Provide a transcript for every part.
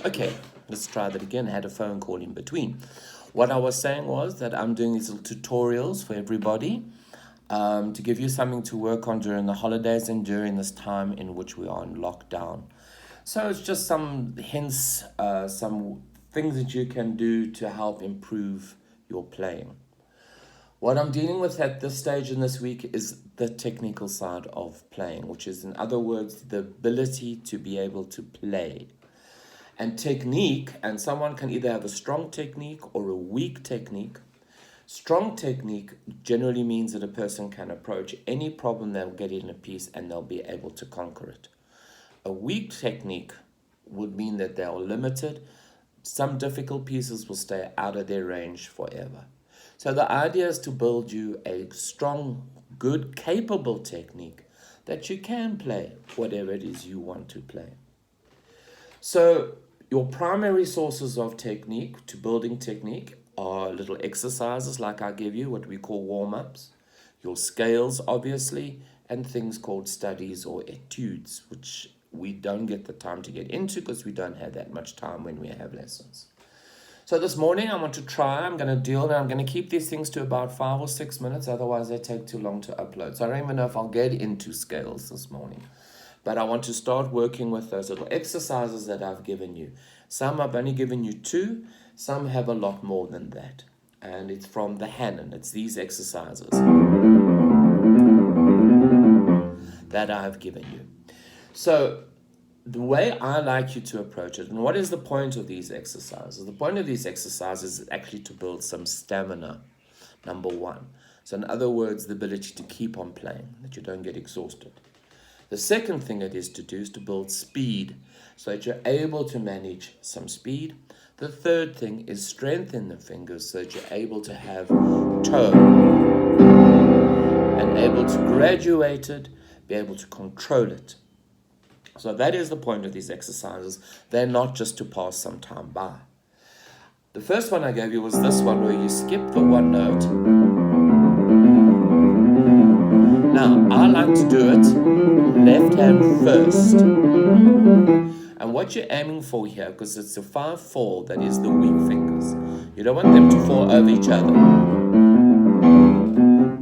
Okay, let's try that again. I had a phone call in between. What I was saying was that I'm doing these little tutorials for everybody to give you something to work on during the holidays and during this time in which we are in lockdown. So it's just some hints, some things that you can do to help improve your playing. What I'm dealing with at this stage in this week is the technical side of playing, which is, in other words, the ability to be able to play. And technique, and someone can either have a strong technique or a weak technique. Strong technique generally means that a person can approach any problem, they'll get it in a piece and they'll be able to conquer it. A weak technique would mean that they are limited. Some difficult pieces will stay out of their range forever. So the idea is to build you a strong, good, capable technique that you can play whatever it is you want to play. So your primary sources of technique to building technique are little exercises like I give you, what we call warm-ups, your scales obviously, and things called studies or etudes, which we don't get the time to get into because we don't have that much time when we have lessons. So this morning I'm going to keep these things to about 5 or 6 minutes, otherwise they take too long to upload. So I don't even know if I'll get into scales this morning. But I want to start working with those little exercises that I've given you. Some I've only given you 2, some have a lot more than that. And it's from the Hanon. It's these exercises that I've given you. So the way I like you to approach it, and what is the point of these exercises? The point of these exercises is actually to build some stamina, number 1. So in other words, the ability to keep on playing, that you don't get exhausted. The second thing it is to do is to build speed, so that you're able to manage some speed. The third thing is strengthen the fingers so that you're able to have tone and able to graduate it, be able to control it. So that is the point of these exercises. They're not just to pass some time by. The first one I gave you was this one where you skip the one note. Now, I like to do it left hand first. And what you're aiming for here, because it's a 5-4 that is the weak fingers. You don't want them to fall over each other.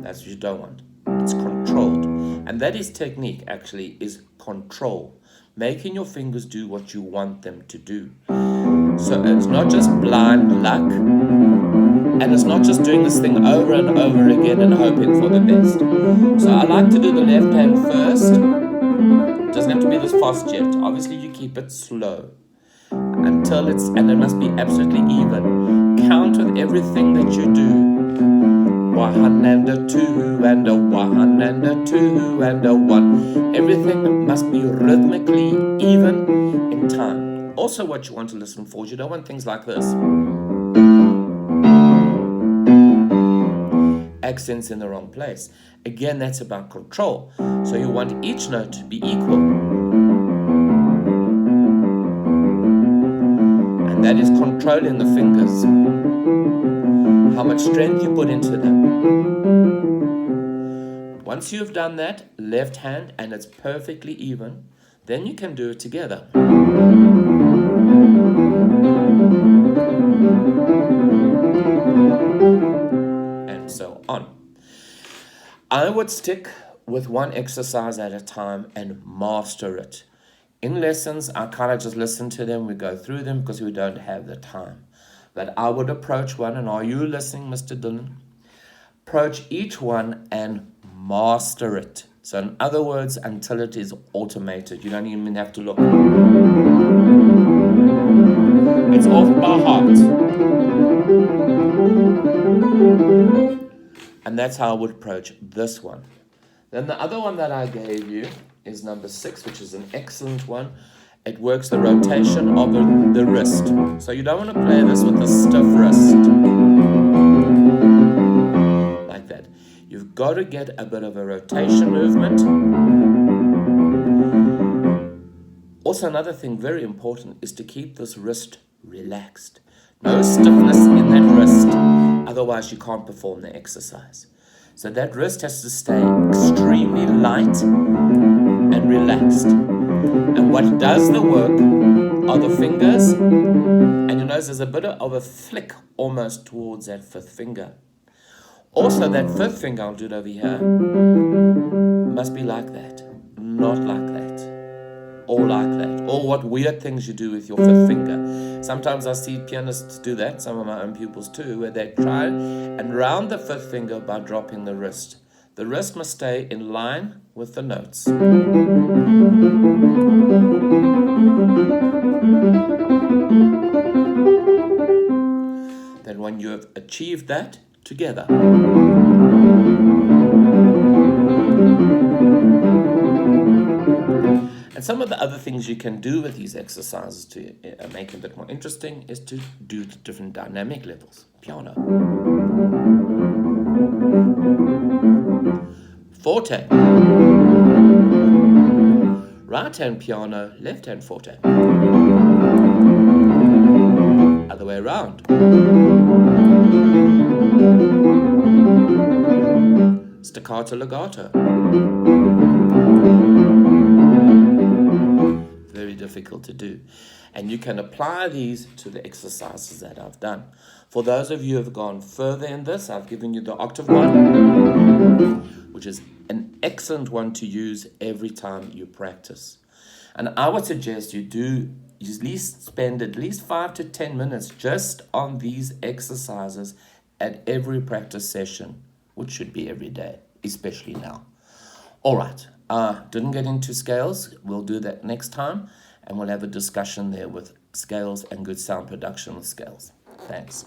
That's what you don't want. It's controlled. And that is technique, actually, is control. Making your fingers do what you want them to do. So it's not just blind luck, and it's not just doing this thing over and over again and hoping for the best. So I like to do the left hand first. It doesn't have to be this fast yet. Obviously you keep it slow until and it must be absolutely even. Count with everything that you do. 1 and a 2 and a 1 and a 2 and a 1. Everything must be rhythmically even in time. Also what you want to listen for is you don't want things like this. Accents in the wrong place. Again, that's about control. So you want each note to be equal. And that is controlling the fingers. How much strength you put into them. Once you've done that, left hand, and it's perfectly even, then you can do it together. And so on. I would stick with one exercise at a time and master it. In lessons, I kind of just listen to them, we go through them because we don't have the time. But I would approach one, and are you listening, Mr. Dillon? Approach each one and master it. So in other words, until it is automated. You don't even have to look. It's off by heart. And that's how I would approach this one. Then the other one that I gave you is number 6, which is an excellent one. It works the rotation of the wrist. So you don't want to play this with a stiff wrist. Like that. You've got to get a bit of a rotation movement. Also, another thing very important is to keep this wrist relaxed. No stiffness in that wrist. Otherwise, you can't perform the exercise. So that wrist has to stay extremely light and relaxed. And what does the work are the fingers. And you notice there's a bit of a flick almost towards that fifth finger. Also, that fifth finger, I'll do it over here, must be like that, not like that, or like that, or what weird things you do with your fifth finger. Sometimes I see pianists do that, some of my own pupils too, where they try and round the fifth finger by dropping the wrist. The wrist must stay in line with the notes. Then when you have achieved that, together. And some of the other things you can do with these exercises to make it a bit more interesting is to do the different dynamic levels. Piano. Forte. Right hand piano, left hand forte. Other way around. Staccato, legato. Very difficult to do. And you can apply these to the exercises that I've done. For those of you who have gone further in this, I've given you the octave one, which is an excellent one to use every time you practice. And I would suggest you at least spend at least 5 to 10 minutes just on these exercises at every practice session, which should be every day, especially now. All right, didn't get into scales. We'll do that next time, and we'll have a discussion there with scales and good sound production with scales. Thanks.